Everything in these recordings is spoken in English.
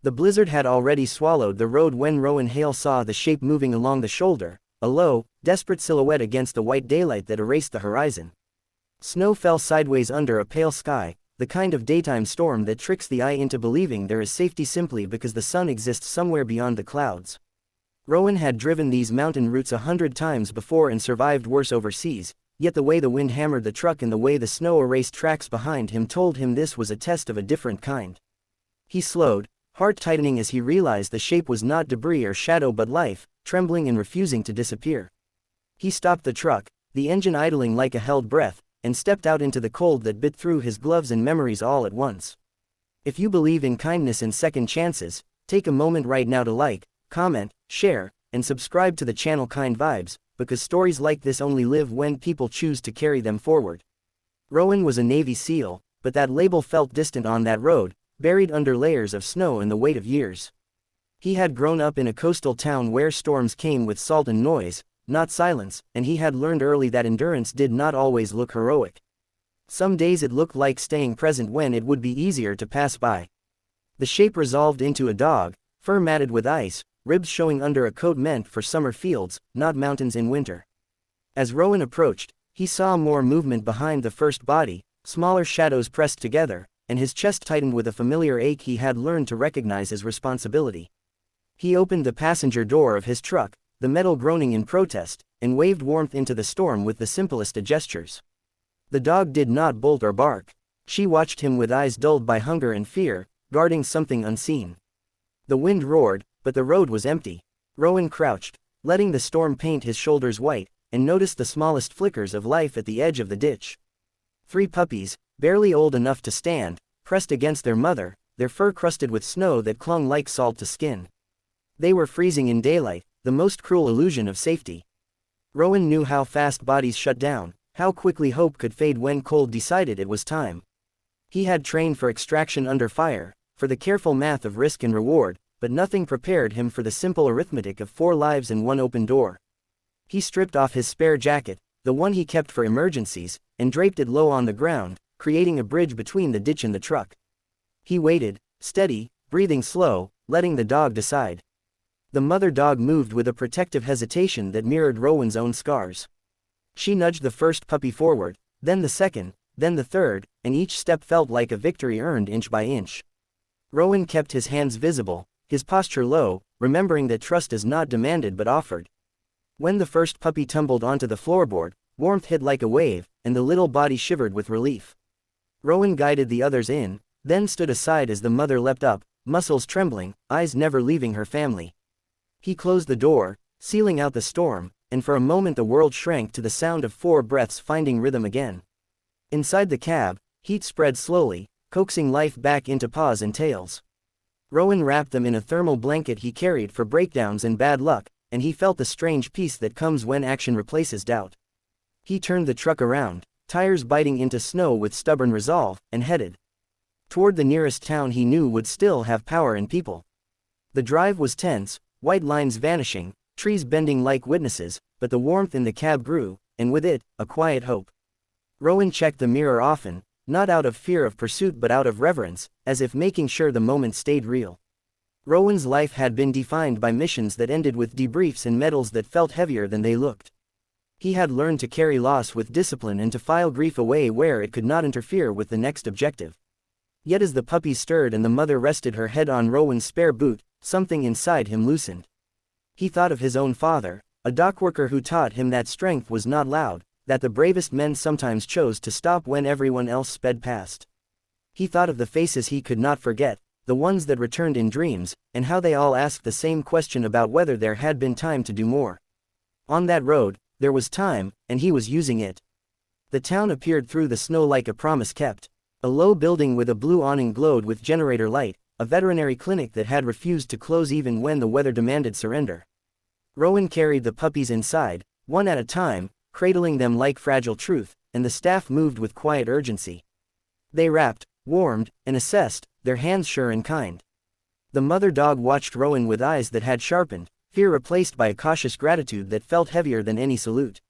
The blizzard had already swallowed the road when Rowan Hale saw the shape moving along the shoulder, a low, desperate silhouette against the white daylight that erased the horizon. Snow fell sideways under a pale sky, the kind of daytime storm that tricks the eye into believing there is safety simply because the sun exists somewhere beyond the clouds. Rowan had driven these mountain routes 100 times before and survived worse overseas, yet the way the wind hammered the truck and the way the snow erased tracks behind him told him this was a test of a different kind. He slowed, heart tightening as he realized the shape was not debris or shadow but life, trembling and refusing to disappear. He stopped the truck, the engine idling like a held breath, and stepped out into the cold that bit through his gloves and memories all at once. If you believe in kindness and second chances, take a moment right now to like, comment, share, and subscribe to the channel Kind Vibes, because stories like this only live when people choose to carry them forward. Rowan was a Navy SEAL, but that label felt distant on that road, buried under layers of snow and the weight of years. He had grown up in a coastal town where storms came with salt and noise, not silence, and he had learned early that endurance did not always look heroic. Some days it looked like staying present when it would be easier to pass by. The shape resolved into a dog, fur matted with ice, ribs showing under a coat meant for summer fields, not mountains in winter. As Rowan approached, he saw more movement behind the first body, smaller shadows pressed together, and his chest tightened with a familiar ache he had learned to recognize as responsibility. He opened the passenger door of his truck, the metal groaning in protest, and waved warmth into the storm with the simplest of gestures. The dog did not bolt or bark. She watched him with eyes dulled by hunger and fear, guarding something unseen. The wind roared, but the road was empty. Rowan crouched, letting the storm paint his shoulders white, and noticed the smallest flickers of life at the edge of the ditch. 3 puppies, barely old enough to stand, pressed against their mother, their fur crusted with snow that clung like salt to skin. They were freezing in daylight, the most cruel illusion of safety. Rowan knew how fast bodies shut down, how quickly hope could fade when cold decided it was time. He had trained for extraction under fire, for the careful math of risk and reward, but nothing prepared him for the simple arithmetic of 4 lives and 1 open door. He stripped off his spare jacket, the one he kept for emergencies, and draped it low on the ground, creating a bridge between the ditch and the truck. He waited, steady, breathing slow, letting the dog decide. The mother dog moved with a protective hesitation that mirrored Rowan's own scars. She nudged the first puppy forward, then the second, then the third, and each step felt like a victory earned inch by inch. Rowan kept his hands visible, his posture low, remembering that trust is not demanded but offered. When the first puppy tumbled onto the floorboard, warmth hit like a wave, and the little body shivered with relief. Rowan guided the others in, then stood aside as the mother leapt up, muscles trembling, eyes never leaving her family. He closed the door, sealing out the storm, and for a moment the world shrank to the sound of 4 breaths finding rhythm again. Inside the cab, heat spread slowly, coaxing life back into paws and tails. Rowan wrapped them in a thermal blanket he carried for breakdowns and bad luck, and he felt the strange peace that comes when action replaces doubt. He turned the truck around, tires biting into snow with stubborn resolve, and headed toward the nearest town he knew would still have power and people. The drive was tense, white lines vanishing, trees bending like witnesses, but the warmth in the cab grew, and with it, a quiet hope. Rowan checked the mirror often, not out of fear of pursuit but out of reverence, as if making sure the moment stayed real. Rowan's life had been defined by missions that ended with debriefs and medals that felt heavier than they looked. He had learned to carry loss with discipline and to file grief away where it could not interfere with the next objective. Yet as the puppy stirred and the mother rested her head on Rowan's spare boot, something inside him loosened. He thought of his own father, a dockworker who taught him that strength was not loud, that the bravest men sometimes chose to stop when everyone else sped past. He thought of the faces he could not forget, the ones that returned in dreams, and how they all asked the same question about whether there had been time to do more. On that road, there was time, and he was using it. The town appeared through the snow like a promise kept. A low building with a blue awning glowed with generator light, a veterinary clinic that had refused to close even when the weather demanded surrender. Rowan carried the puppies inside, one at a time, cradling them like fragile truth, and the staff moved with quiet urgency. They wrapped, warmed, and assessed, their hands sure and kind. The mother dog watched Rowan with eyes that had sharpened, fear replaced by a cautious gratitude that felt heavier than any salute.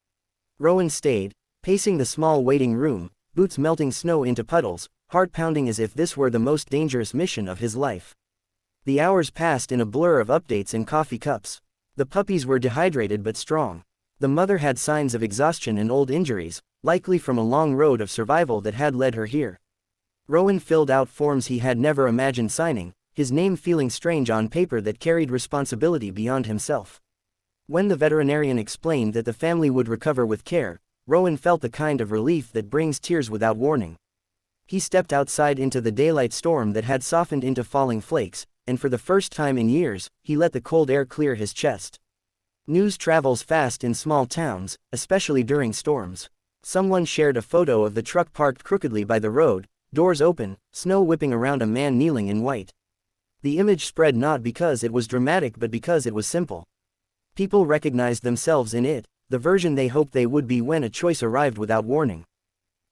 Rowan stayed, pacing the small waiting room, boots melting snow into puddles, heart pounding as if this were the most dangerous mission of his life. The hours passed in a blur of updates and coffee cups. The puppies were dehydrated but strong. The mother had signs of exhaustion and old injuries, likely from a long road of survival that had led her here. Rowan filled out forms he had never imagined signing, his name feeling strange on paper that carried responsibility beyond himself. When the veterinarian explained that the family would recover with care, Rowan felt the kind of relief that brings tears without warning. He stepped outside into the daylight storm that had softened into falling flakes, and for the first time in years, he let the cold air clear his chest. News travels fast in small towns, especially during storms. Someone shared a photo of the truck parked crookedly by the road, doors open, snow whipping around a man kneeling in white. The image spread not because it was dramatic but because it was simple. People recognized themselves in it, the version they hoped they would be when a choice arrived without warning.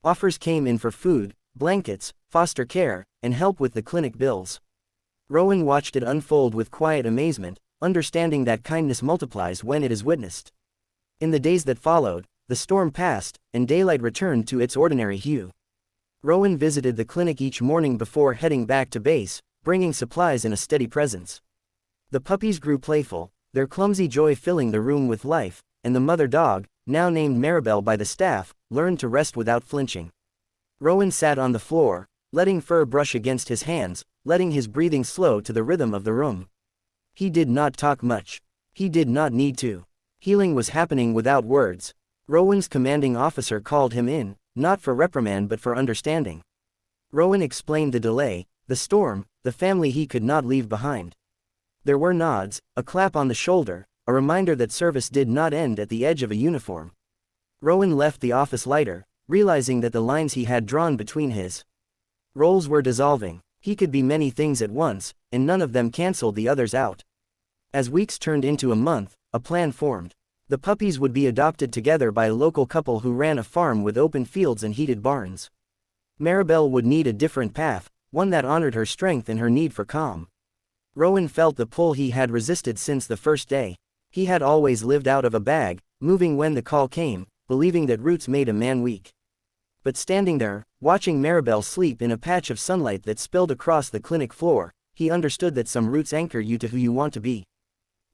Offers came in for food, blankets, foster care, and help with the clinic bills. Rowan watched it unfold with quiet amazement, understanding that kindness multiplies when it is witnessed. In the days that followed, the storm passed, and daylight returned to its ordinary hue. Rowan visited the clinic each morning before heading back to base, bringing supplies and a steady presence. The puppies grew playful, their clumsy joy filling the room with life, and the mother dog, now named Maribel by the staff, learned to rest without flinching. Rowan sat on the floor, letting fur brush against his hands, letting his breathing slow to the rhythm of the room. He did not talk much. He did not need to. Healing was happening without words. Rowan's commanding officer called him in, not for reprimand but for understanding. Rowan explained the delay, the storm, the family he could not leave behind. There were nods, a clap on the shoulder, a reminder that service did not end at the edge of a uniform. Rowan left the office lighter, realizing that the lines he had drawn between his roles were dissolving. He could be many things at once, and none of them canceled the others out. As weeks turned into a month, a plan formed. The puppies would be adopted together by a local couple who ran a farm with open fields and heated barns. Maribel would need a different path, one that honored her strength and her need for calm. Rowan felt the pull he had resisted since the first day. He had always lived out of a bag, moving when the call came, believing that roots made a man weak. But standing there, watching Maribel sleep in a patch of sunlight that spilled across the clinic floor, he understood that some roots anchor you to who you want to be.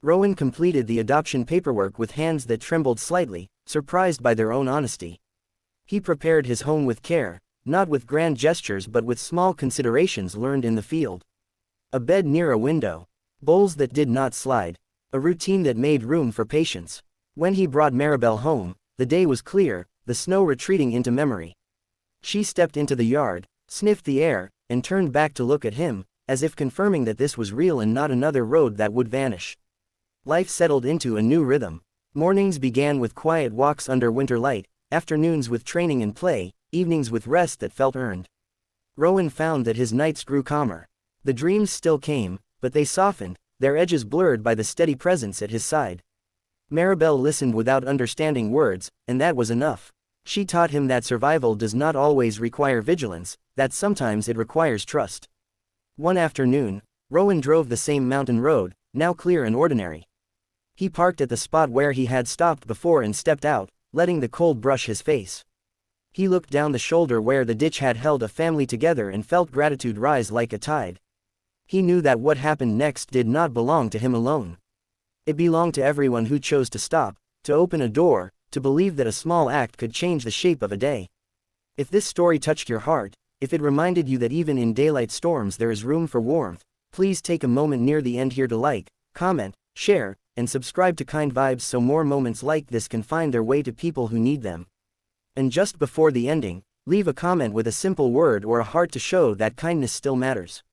Rowan completed the adoption paperwork with hands that trembled slightly, surprised by their own honesty. He prepared his home with care, not with grand gestures but with small considerations learned in the field. A bed near a window. Bowls that did not slide. A routine that made room for patience. When he brought Maribel home, the day was clear, the snow retreating into memory. She stepped into the yard, sniffed the air, and turned back to look at him, as if confirming that this was real and not another road that would vanish. Life settled into a new rhythm. Mornings began with quiet walks under winter light, afternoons with training and play, evenings with rest that felt earned. Rowan found that his nights grew calmer. The dreams still came, but they softened, their edges blurred by the steady presence at his side. Maribel listened without understanding words, and that was enough. She taught him that survival does not always require vigilance, that sometimes it requires trust. One afternoon, Rowan drove the same mountain road, now clear and ordinary. He parked at the spot where he had stopped before and stepped out, letting the cold brush his face. He looked down the shoulder where the ditch had held a family together and felt gratitude rise like a tide. He knew that what happened next did not belong to him alone. It belonged to everyone who chose to stop, to open a door, to believe that a small act could change the shape of a day. If this story touched your heart, if it reminded you that even in daylight storms there is room for warmth, please take a moment near the end here to like, comment, share, and subscribe to Kind Vibes so more moments like this can find their way to people who need them. And just before the ending, leave a comment with a simple word or a heart to show that kindness still matters.